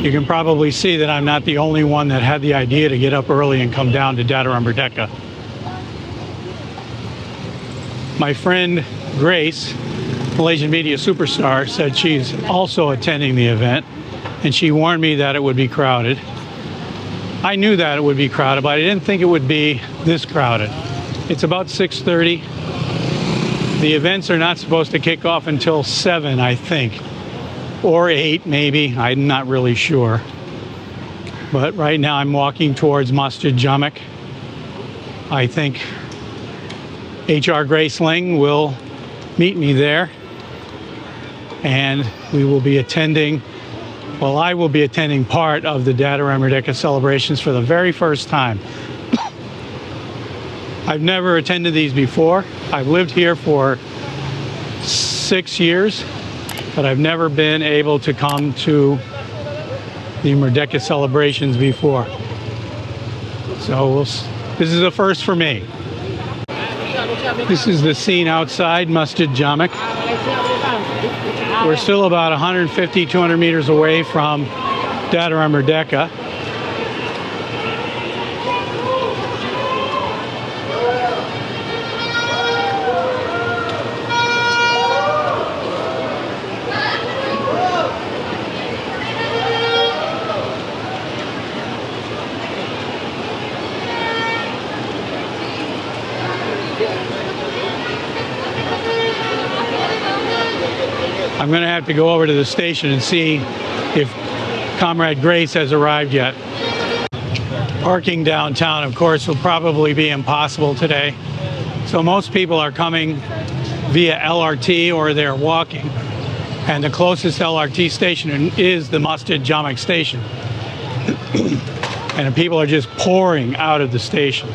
You can probably see that I'm not the only one that had the idea to get up early and come down to Dataran Merdeka. My friend Grace, Malaysian media superstar, said she's also attending the event, and she warned me that it would be crowded. I knew that it would be crowded, but I didn't think it would be this crowded. It's about 6:30. The events are not supposed to kick off until 7, I think. Or 8, maybe. I'm not really sure. But right now I'm walking towards Masjid Jamek. I think HR Grace Leng will meet me there. And we will be attending, well, I will be attending part of the Dataran Merdeka celebrations for the very first time. I've never attended these before. I've lived here for 6 years, but I've never been able to come to the Merdeka celebrations before. So this is a first for me. This is the scene outside Masjid Jamek. We're still about 150, 200 meters away from Dataran Merdeka. I'm going to have to go over to the station and see if Comrade Grace has arrived yet. Parking downtown, of course, will probably be impossible today. So most people are coming via LRT or they're walking. And the closest LRT station is the Masjid Jamek station. And people are just pouring out of the station.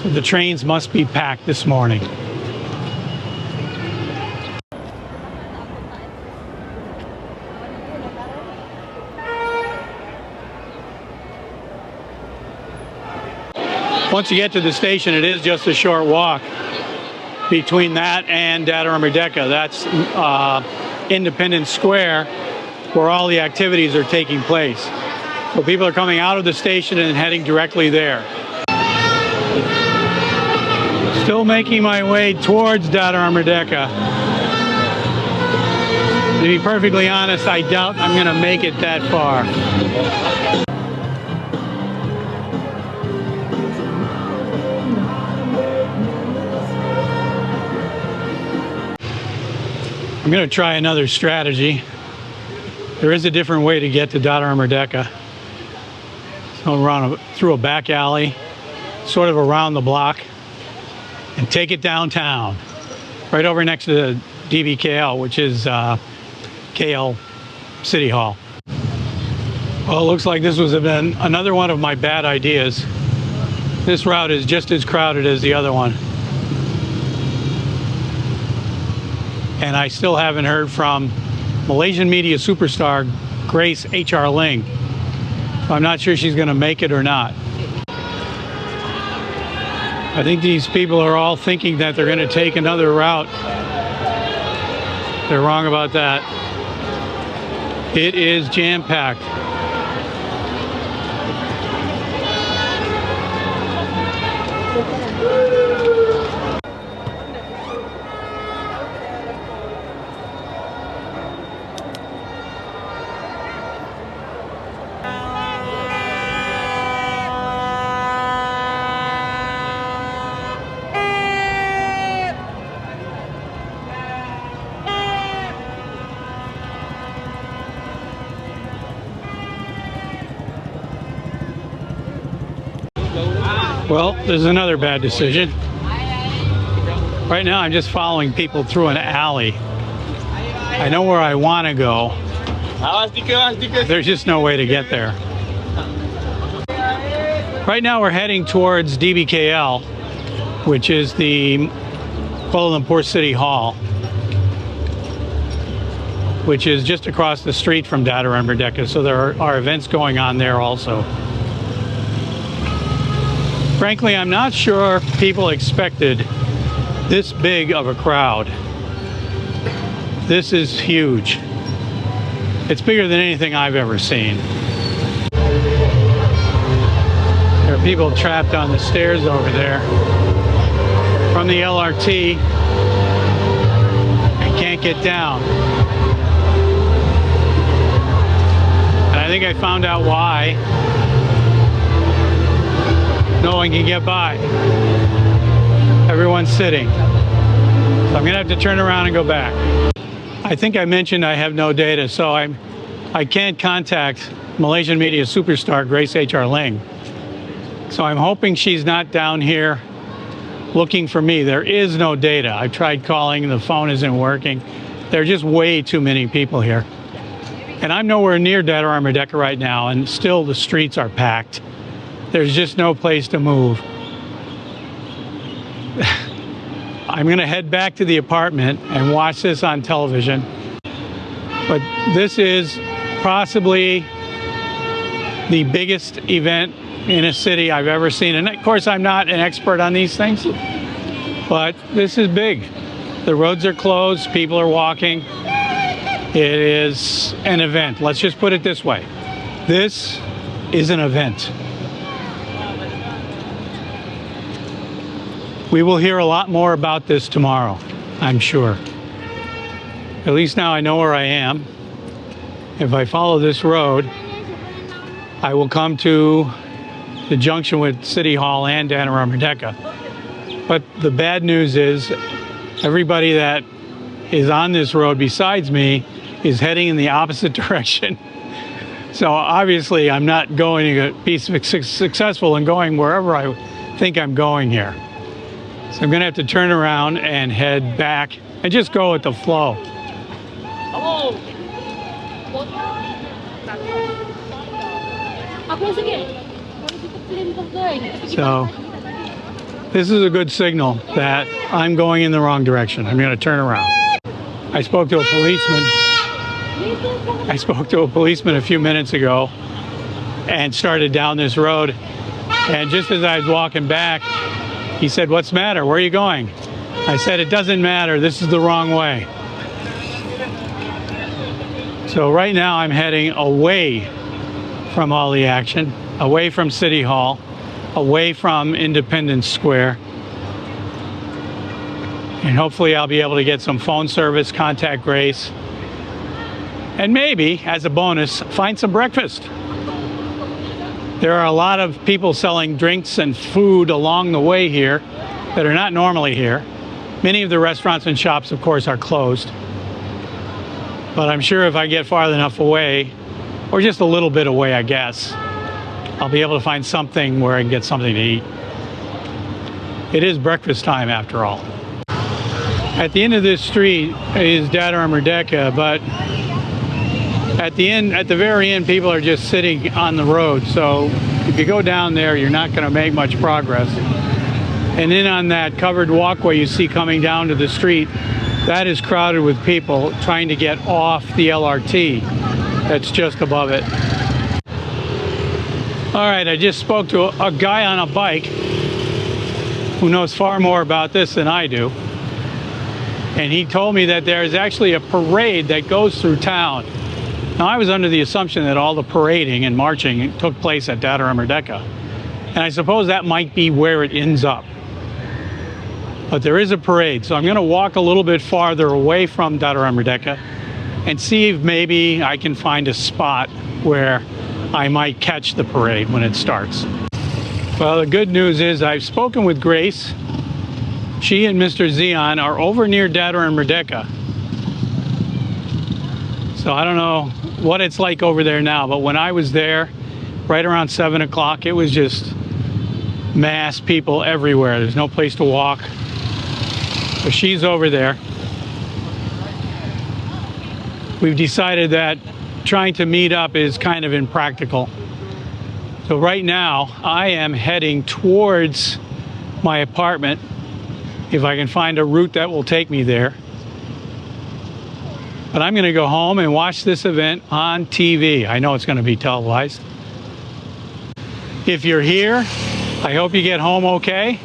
So the trains must be packed this morning. Once you get to the station, it is just a short walk between that and Dataran Merdeka. That's Independence Square, where all the activities are taking place. So people are coming out of the station and heading directly there. Still making my way towards Dataran Merdeka. To be perfectly honest, I doubt I'm going to make it that far. I'm going to try another strategy. There is a different way to get to Dataran Merdeka. So around through a back alley, sort of around the block, and take it downtown, right over next to the DBKL, which is KL City Hall. Well, it looks like this was another one of my bad ideas. This route is just as crowded as the other one. And I still haven't heard from Malaysian media superstar Grace HR Leng. So I'm not sure she's going to make it or not. I think these people are all thinking that they're going to take another route. They're wrong about that. It is jam-packed. Well, there's another bad decision. Right now I'm just following people through an alley. I know where I want to go. There's just no way to get there. Right now we're heading towards DBKL, which is the Kuala Lumpur City Hall, which is just across the street from Dataran Merdeka. So there are events going on there also. Frankly, I'm not sure people expected this big of a crowd. This is huge. It's bigger than anything I've ever seen. There are people trapped on the stairs over there from the LRT and can't get down. And I think I found out why. No one can get by. Everyone's sitting. So I'm gonna have to turn around and go back. I think I mentioned I have no data, so I can't contact Malaysian media superstar Grace H.R. Leng. So I'm hoping she's not down here looking for me. There is no data. I've tried calling, the phone isn't working. There are just way too many people here. And I'm nowhere near Dataran Merdeka right now, and still the streets are packed. There's just no place to move. I'm going to head back to the apartment and watch this on television. But this is possibly the biggest event in a city I've ever seen. And of course, I'm not an expert on these things, but this is big. The roads are closed, people are walking. It is an event. Let's just put it this way. This is an event. We will hear a lot more about this tomorrow, I'm sure. At least now I know where I am. If I follow this road, I will come to the junction with City Hall and Dataran Merdeka. But the bad news is everybody that is on this road besides me is heading in the opposite direction. So obviously I'm not going to be successful in going wherever I think I'm going here. So I'm going to have to turn around and head back and just go with the flow. So this is a good signal that I'm going in the wrong direction. I'm going to turn around. I spoke to a policeman a few minutes ago and started down this road. And just as I was walking back, he said, "What's the matter? Where are you going?" I said, "It doesn't matter. This is the wrong way." So right now I'm heading away from all the action, away from City Hall, away from Independence Square. And hopefully I'll be able to get some phone service, contact Grace, and maybe, as a bonus, find some breakfast. There are a lot of people selling drinks and food along the way here that are not normally here. Many of the restaurants and shops, of course, are closed. But I'm sure if I get far enough away, or just a little bit away, I guess, I'll be able to find something where I can get something to eat. It is breakfast time, after all. At the end of this street is Dataran Merdeka, but at the very end, people are just sitting on the road. So if you go down there, you're not going to make much progress. And then on that covered walkway you see coming down to the street, that is crowded with people trying to get off the LRT that's just above it. All right, I just spoke to a guy on a bike who knows far more about this than I do. And he told me that there is actually a parade that goes through town. Now, I was under the assumption that all the parading and marching took place at Dataran Merdeka. And I suppose that might be where it ends up. But there is a parade, so I'm going to walk a little bit farther away from Dataran Merdeka and see if maybe I can find a spot where I might catch the parade when it starts. Well, the good news is I've spoken with Grace. She and Mr. Zion are over near Dataran Merdeka. So I don't know what it's like over there now, but when I was there, right around 7 o'clock, it was just mass people everywhere. There's no place to walk. So she's over there. We've decided that trying to meet up is kind of impractical. So right now, I am heading towards my apartment, if I can find a route that will take me there. But I'm going to go home and watch this event on TV. I know it's going to be televised. If you're here, I hope you get home okay.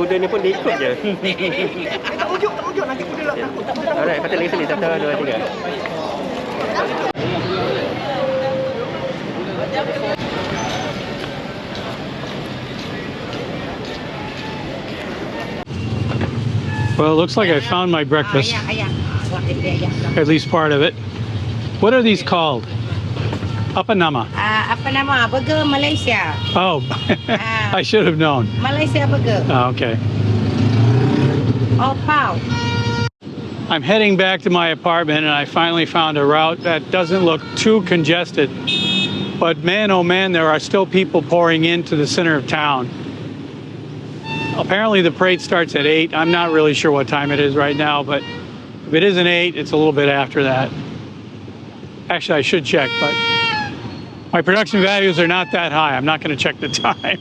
kuda ni pun dia ikut je. Tak ujuk nanti kuda lah takut. Alright, kata lagi sekali. 1, 2, 3. Well, it looks like I found my breakfast, at least part of it. What are these called? Apa nama? Apa nama? Burger Malaysia. Oh, I should have known. Malaysia burger. Oh, okay. All pow. I'm heading back to my apartment, and I finally found a route that doesn't look too congested. But man, oh man, there are still people pouring into the center of town. Apparently the parade starts at 8. I'm not really sure what time it is right now, but if it isn't 8, it's a little bit after that. Actually, I should check, but my production values are not that high. I'm not going to check the time.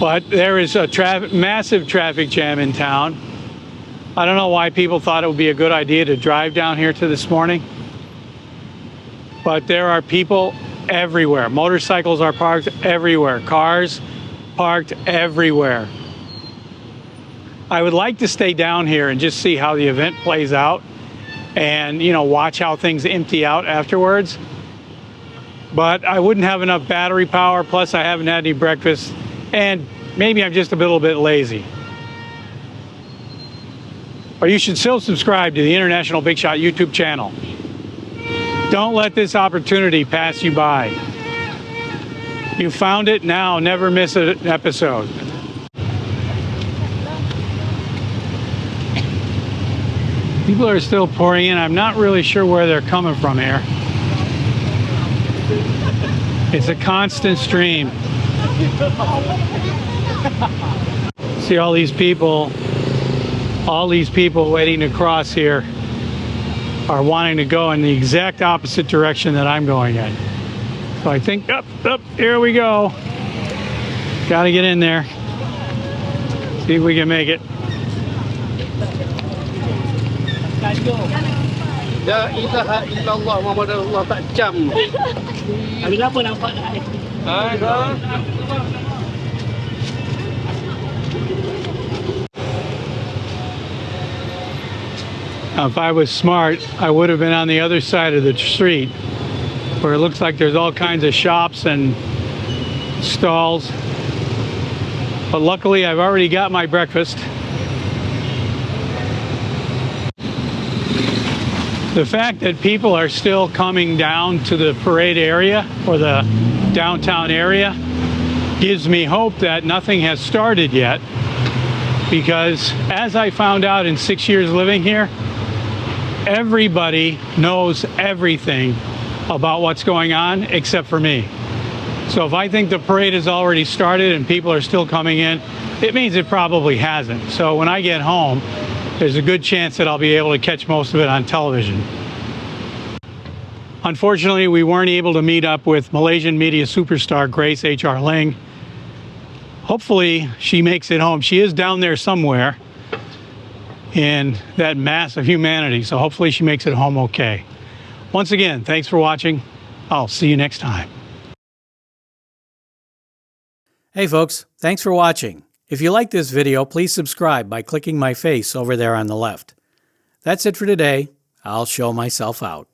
But there is a massive traffic jam in town. I don't know why people thought it would be a good idea to drive down here to this morning. But there are people everywhere. Motorcycles are parked everywhere. Cars parked everywhere. I would like to stay down here and just see how the event plays out and, you know, watch how things empty out afterwards. But I wouldn't have enough battery power, plus I haven't had any breakfast, and maybe I'm just a little bit lazy. But you should still subscribe to the International Big Shot YouTube channel. Don't let this opportunity pass you by. You found it now, never miss an episode. People are still pouring in. I'm not really sure where they're coming from here. It's a constant stream. See all these people waiting to cross here are wanting to go in the exact opposite direction that I'm going in. So I think, up, here we go. Got to get in there. See if we can make it. La ilaha illallah Muhammad Rasulullah tak jam. Habis apa nampak tak? Now, if I was smart, I would have been on the other side of the street where it looks like there's all kinds of shops and stalls. But luckily, I've already got my breakfast. The fact that people are still coming down to the parade area or the downtown area gives me hope that nothing has started yet, because as I found out in 6 years living here, everybody knows everything about what's going on except for me. So if I think the parade has already started and people are still coming in, it means it probably hasn't. So when I get home, there's a good chance that I'll be able to catch most of it on television. Unfortunately, we weren't able to meet up with Malaysian media superstar Grace H.R. Leng. Hopefully she makes it home. She is down there somewhere in that mass of humanity, so hopefully she makes it home okay. Once again, thanks for watching. I'll see you next time. Hey folks, thanks for watching. If you like this video, please subscribe by clicking my face over there on the left. That's it for today. I'll show myself out.